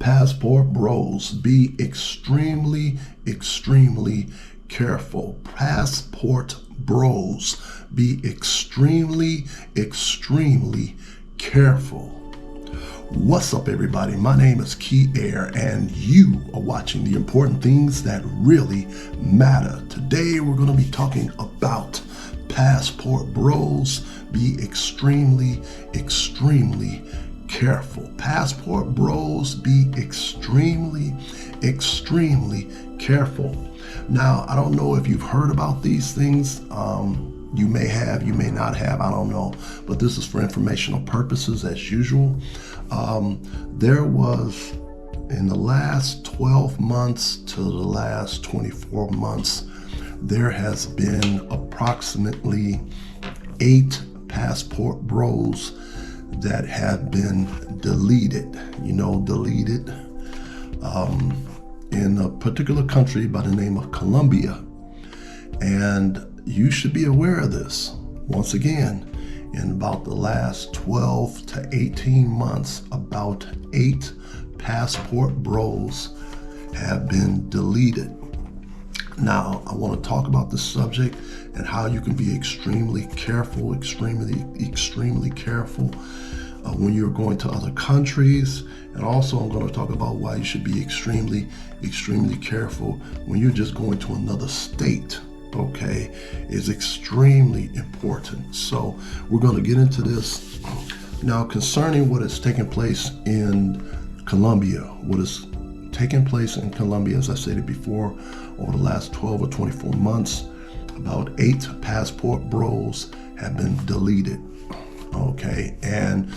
Passport bros, be extremely, extremely careful. Passport bros, be extremely, extremely careful. What's up, everybody? My name is Key Air, and you are watching the important things that really matter. Today, we're going to be talking about passport bros. Be extremely, extremely careful. Passport bros, be extremely, extremely careful. Now, I don't know if you've heard about these things. You may have, you may not have, I don't know. But this is for informational purposes as usual. There was, in the last 12 months to the last 24 months, there has been approximately 8 passport bros that have been deleted, deleted in a particular country by the name of Colombia. And you should be aware of this. Once again, in about the last 12 to 18 months, about 8 passport bros have been deleted. Now, I want to talk about this subject and how you can be extremely careful, extremely careful when you're going to other countries. And also, I'm going to talk about why you should be extremely, extremely careful when you're just going to another state. Okay, is extremely important. So we're going to get into this now concerning what is taking place in Colombia. What is taking place in Colombia, as I stated before, over the last 12 or 24 months, about 8 passport bros have been deleted. Okay, and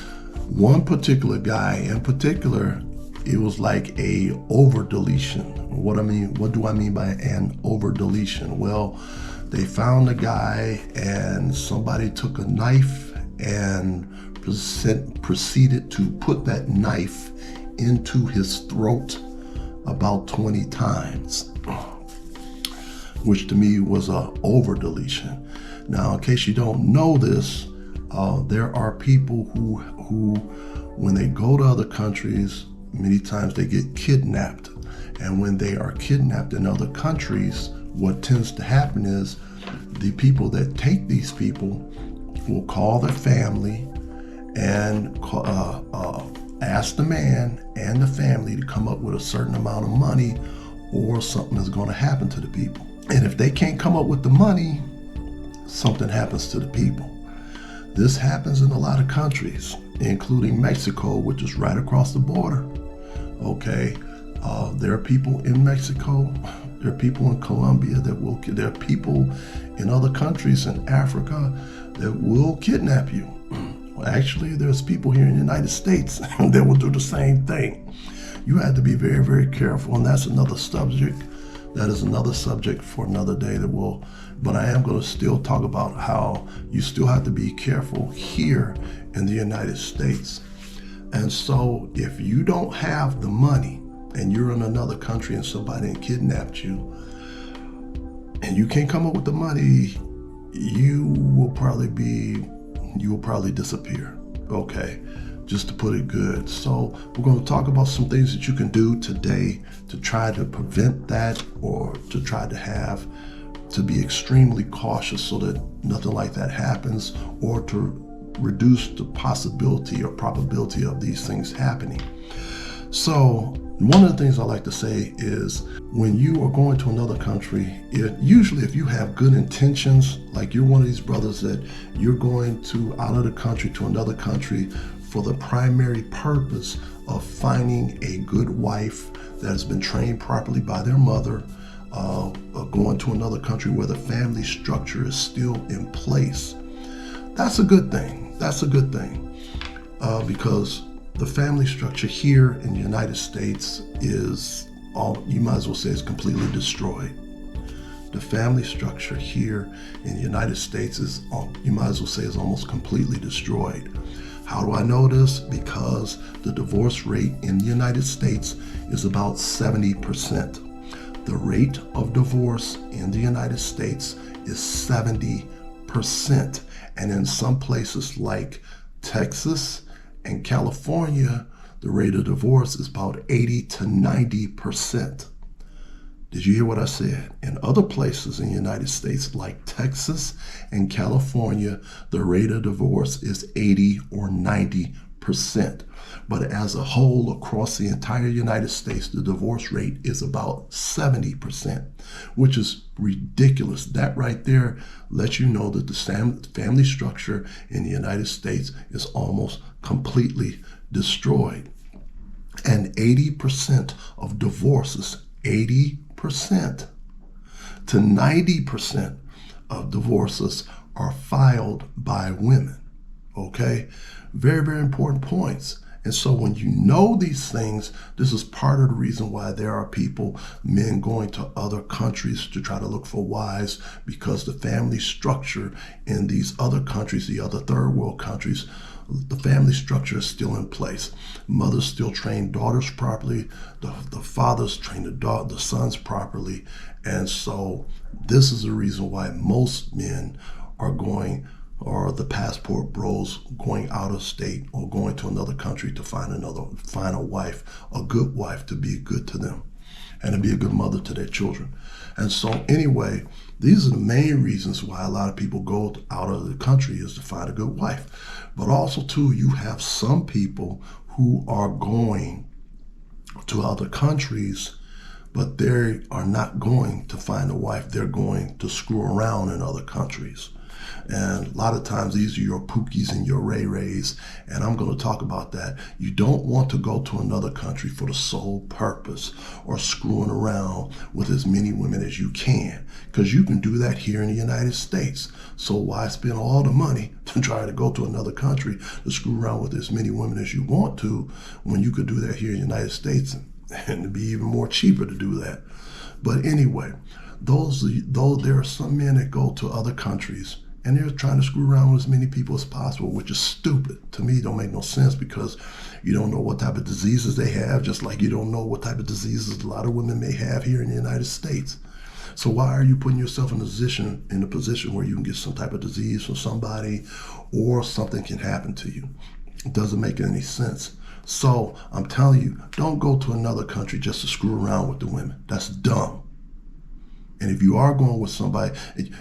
one particular guy in particular, it was like a over deletion. What do I mean by an over deletion? Well, they found a guy and somebody took a knife and proceeded to put that knife into his throat about 20 times, which to me was a over deletion. Now, in case you don't know this, there are people who when they go to other countries, many times they get kidnapped. And when they are kidnapped in other countries, what tends to happen is the people that take these people will call their family and ask the man and the family to come up with a certain amount of money, or something is going to happen to the people. And if they can't come up with the money, something happens to the people. This happens in a lot of countries, including Mexico, which is right across the border. Okay, there are people in Mexico, there are people in Colombia there are people in other countries in Africa that will kidnap you. Well, actually, there's people here in the United States that will do the same thing. You have to be very, very careful, and that's another subject. That is another subject for another day but I am going to still talk about how you still have to be careful here in the United States. And so if you don't have the money and you're in another country and somebody kidnapped you and you can't come up with the money, you will probably disappear. Okay, just to put it good. So we're going to talk about some things that you can do today to try to prevent that, or to try to be extremely cautious so that nothing like that happens, or to reduce the possibility or probability of these things happening. So one of the things I like to say is, when you are going to another country, usually if you have good intentions, like you're one of these brothers that you're going to out of the country to another country for the primary purpose of finding a good wife that has been trained properly by their mother, going to another country where the family structure is still in place, that's a good thing. That's a good thing, because the family structure here in the United States is you might as well say is completely destroyed. The family structure here in the United States is, you might as well say, is almost completely destroyed. How do I know this? Because the divorce rate in the United States is about 70%. The rate of divorce in the United States is 70%. And in some places like Texas and California, the rate of divorce is about 80 to 90%. Did you hear what I said? In other places in the United States, like Texas and California, the rate of divorce is 80 or 90%. But as a whole, across the entire United States, the divorce rate is about 70%, which is ridiculous. That right there lets you know that the family structure in the United States is almost completely destroyed. And 80% of divorces, 80% to 90% of divorces are filed by women. Okay? Very, very important points. And so when you know these things, this is part of the reason why there are people, men going to other countries to try to look for wives, because the family structure in these other countries, the other third world countries, the family structure is still in place. Mothers still train daughters properly. The fathers train the sons properly. And so this is the reason why most men are going, or the passport bros going out of state or going to another country to find a wife, a good wife, to be good to them and to be a good mother to their children. And so anyway, these are the main reasons why a lot of people go out of the country, is to find a good wife. But also too, you have some people who are going to other countries, but they are not going to find a wife. They're going to screw around in other countries. And a lot of times these are your Pookies and your Ray Rays, and I'm going to talk about that. You don't want to go to another country for the sole purpose or screwing around with as many women as you can, because you can do that here in the United States. So why spend all the money to try to go to another country to screw around with as many women as you want to, when you could do that here in the United States, and it'd be even more cheaper to do that. But anyway, though there are some men that go to other countries and they're trying to screw around with as many people as possible, which is stupid. To me, it don't make no sense, because you don't know what type of diseases they have, just like you don't know what type of diseases a lot of women may have here in the United States. So why are you putting yourself in a position where you can get some type of disease from somebody, or something can happen to you? It doesn't make any sense. So I'm telling you, don't go to another country just to screw around with the women. That's dumb. And if you are going with somebody,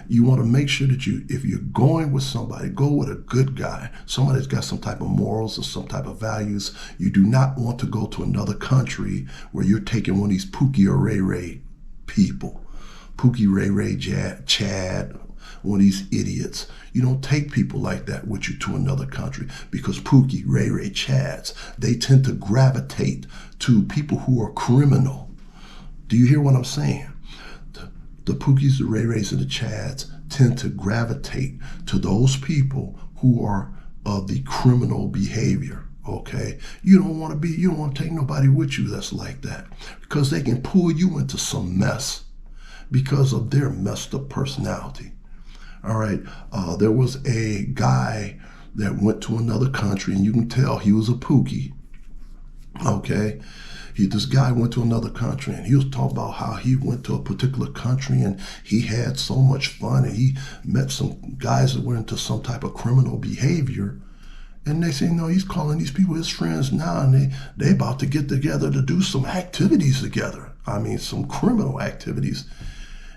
you want to make sure that if you're going with somebody, go with a good guy, somebody that's got some type of morals or some type of values. You do not want to go to another country where you're taking one of these Pookie or Ray Ray people. Pookie, Ray Ray, Chad, one of these idiots. You don't take people like that with you to another country, because Pookie, Ray Ray, Chads, they tend to gravitate to people who are criminal. Do you hear what I'm saying? The Pookies, the Ray Rays, and the Chads tend to gravitate to those people who are of the criminal behavior. Okay, you don't want to take nobody with you that's like that, because they can pull you into some mess because of their messed up personality. All right, there was a guy that went to another country, and you can tell he was a Pookie. Okay. This guy went to another country, and he was talking about how he went to a particular country and he had so much fun, and he met some guys that were into some type of criminal behavior. And they say, no, he's calling these people his friends now, and they about to get together to do some activities together. I mean, some criminal activities.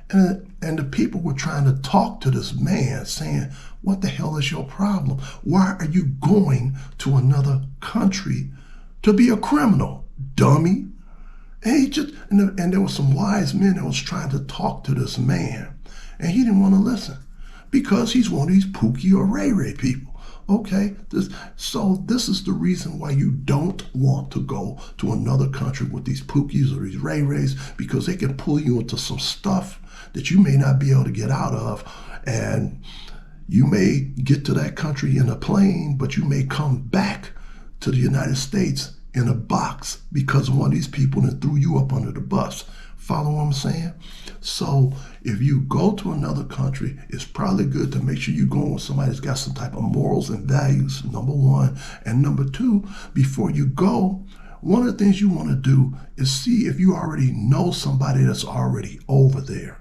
And the people were trying to talk to this man, saying, what the hell is your problem? Why are you going to another country to be a criminal, dummy? And there were some wise men that was trying to talk to this man, and he didn't want to listen, because he's one of these Pookie or Ray Ray people. Okay, so this is the reason why you don't want to go to another country with these Pookies or these Ray Rays, because they can pull you into some stuff that you may not be able to get out of, and you may get to that country in a plane, but you may come back to the United States in a box because one of these people that threw you up under the bus. Follow what I'm saying? So if you go to another country, it's probably good to make sure you're going with somebody that's got some type of morals and values, number one. And number two, before you go, one of the things you want to do is see if you already know somebody that's already over there.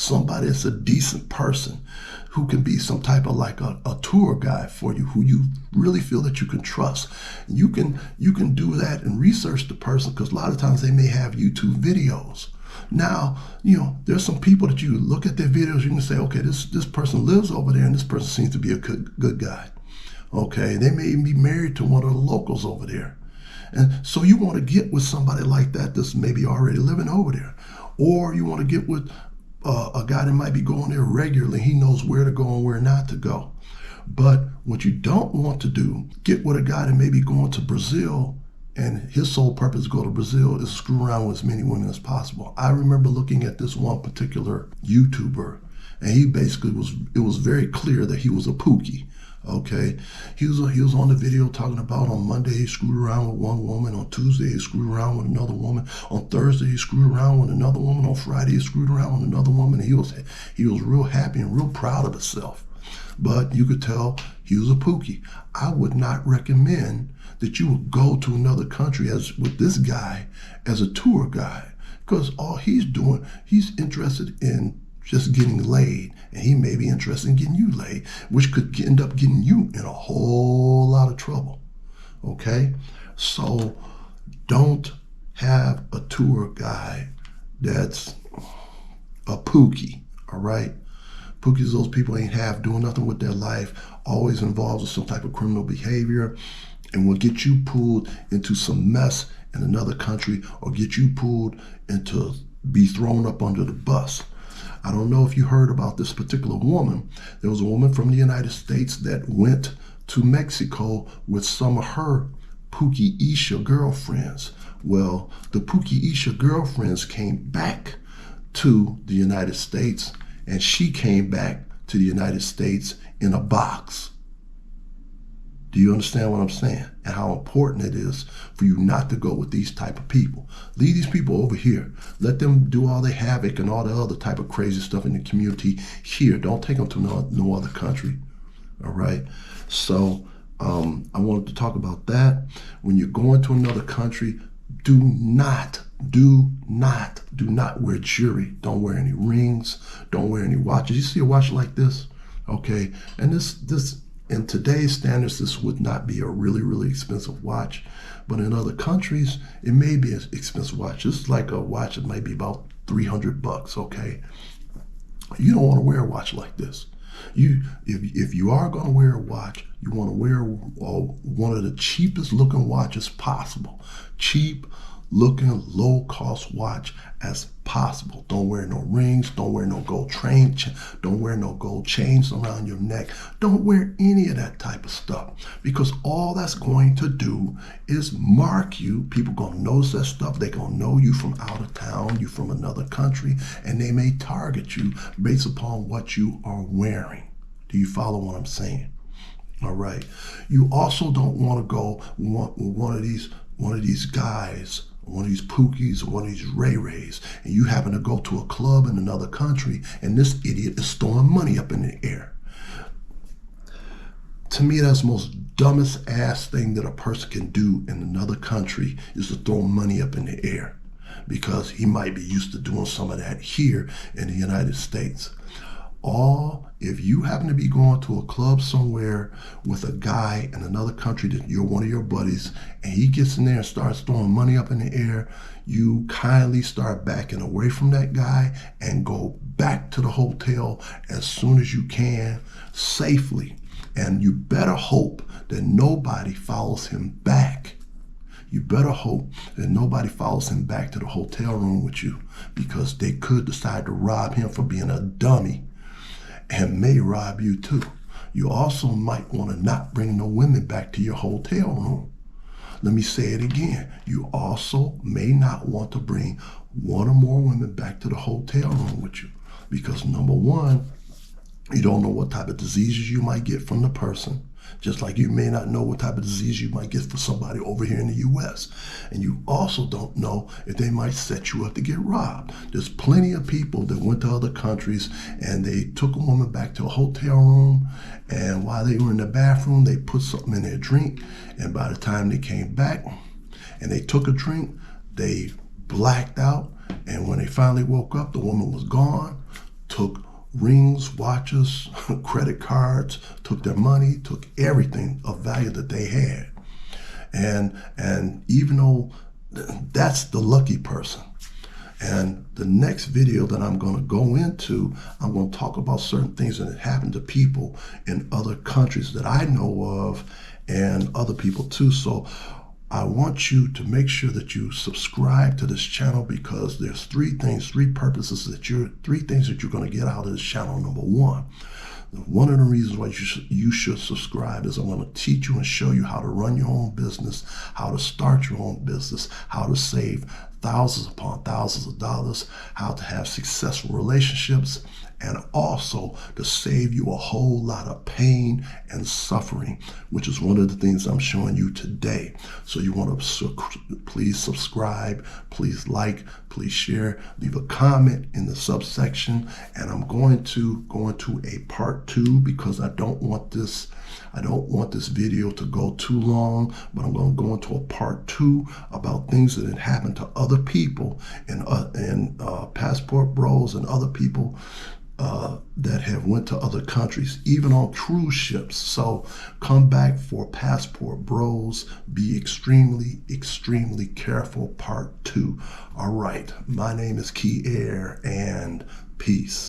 somebody that's a decent person, who can be some type of like a tour guide for you, who you really feel that you can trust. You can do that and research the person, because a lot of times they may have YouTube videos. Now, there's some people that you look at their videos, you can say, okay, this person lives over there and this person seems to be a good guy. Okay, they may even be married to one of the locals over there. And so you want to get with somebody like that that's maybe already living over there. Or you want to get with a guy that might be going there regularly. He knows where to go and where not to go. But what you don't want to do, get with a guy that may be going to Brazil, and his sole purpose to go to Brazil is screw around with as many women as possible. I remember looking at this one particular YouTuber, and he basically it was very clear that he was a pookie. Okay, he was on the video talking about on Monday he screwed around with one woman, on Tuesday he screwed around with another woman, on Thursday he screwed around with another woman, on Friday he screwed around with another woman. And he was real happy and real proud of himself, but you could tell he was a pookie. I would not recommend that you would go to another country as with this guy as a tour guide, because all he's doing, he's interested in just getting laid, and he may be interested in getting you laid, which could end up getting you in a whole lot of trouble. Okay, so don't have a tour guide that's a pookie. All right, pookies, those people ain't half doing nothing with their life, always involved with some type of criminal behavior, and will get you pulled into some mess in another country, or get you pulled into be thrown up under the bus. I don't know if you heard about this particular woman. There was a woman from the United States that went to Mexico with some of her Pookie Isha girlfriends. Well, the Pookie Isha girlfriends came back to the United States, and she came back to the United States in a box. Do you understand what I'm saying? And how important it is for you not to go with these type of people. Leave these people over here. Let them do all the havoc and all the other type of crazy stuff in the community here. Don't take them to no other country. All right? So I wanted to talk about that. When you're going to another country, do not wear jewelry. Don't wear any rings. Don't wear any watches. You see a watch like this? Okay? And this in today's standards, this would not be a really, really expensive watch. But in other countries, it may be an expensive watch. This is like a watch that might be about $300, okay? You don't want to wear a watch like this. If you are going to wear a watch, you want to wear one of the cheapest looking watches possible. Cheap looking, low cost watch as possible. Don't wear no rings. Don't wear no gold don't wear no gold chains around your neck. Don't wear any of that type of stuff, because all that's going to do is mark you. People going to notice that stuff. They're going to know you from out of town, you from another country, and they may target you based upon what you are wearing. Do you follow what I'm saying? All right. You also don't want to go with one of these guys, one of these pookies, or one of these ray-rays, and you happen to go to a club in another country, and this idiot is throwing money up in the air. To me, that's the most dumbest ass thing that a person can do in another country, is to throw money up in the air, because he might be used to doing some of that here in the United States. If you happen to be going to a club somewhere with a guy in another country that you're one of your buddies, and he gets in there and starts throwing money up in the air, you kindly start backing away from that guy and go back to the hotel as soon as you can, safely. And you better hope that nobody follows him back. You better hope that nobody follows him back to the hotel room with you, because they could decide to rob him for being a dummy, and may rob you too. You also might want to not bring no women back to your hotel room. Let me say it again. You also may not want to bring one or more women back to the hotel room with you, because number one, you don't know what type of diseases you might get from the person, just like you may not know what type of disease you might get for somebody over here in the U.S. And you also don't know if they might set you up to get robbed. There's plenty of people that went to other countries and they took a woman back to a hotel room, and while they were in the bathroom, they put something in their drink, and by the time they came back and they took a drink, they blacked out, and when they finally woke up, the woman was gone, took rings, watches, credit cards, took their money, took everything of value that they had. And even though that's the lucky person. And the next video that I'm going to go into, I'm going to talk about certain things that happened to people in other countries that I know of and other people too. So I want you to make sure that you subscribe to this channel, because there's three things that you're going to get out of this channel. Number one of the reasons why you should subscribe is I'm going to teach you and show you how to run your own business, how to start your own business, how to save thousands upon thousands of dollars, how to have successful relationships, and also to save you a whole lot of pain and suffering, which is one of the things I'm showing you today. So you want to please subscribe, please like, please share, leave a comment in the subsection, and I'm going to go into a part 2 because I don't want this video to go too long, but I'm going to go into a part 2 about things that had happened to other people in Passport Bros and other people that have went to other countries, even on cruise ships. So come back for Passport Bros. Be extremely, extremely careful, part 2. All right. My name is Key Air, and peace.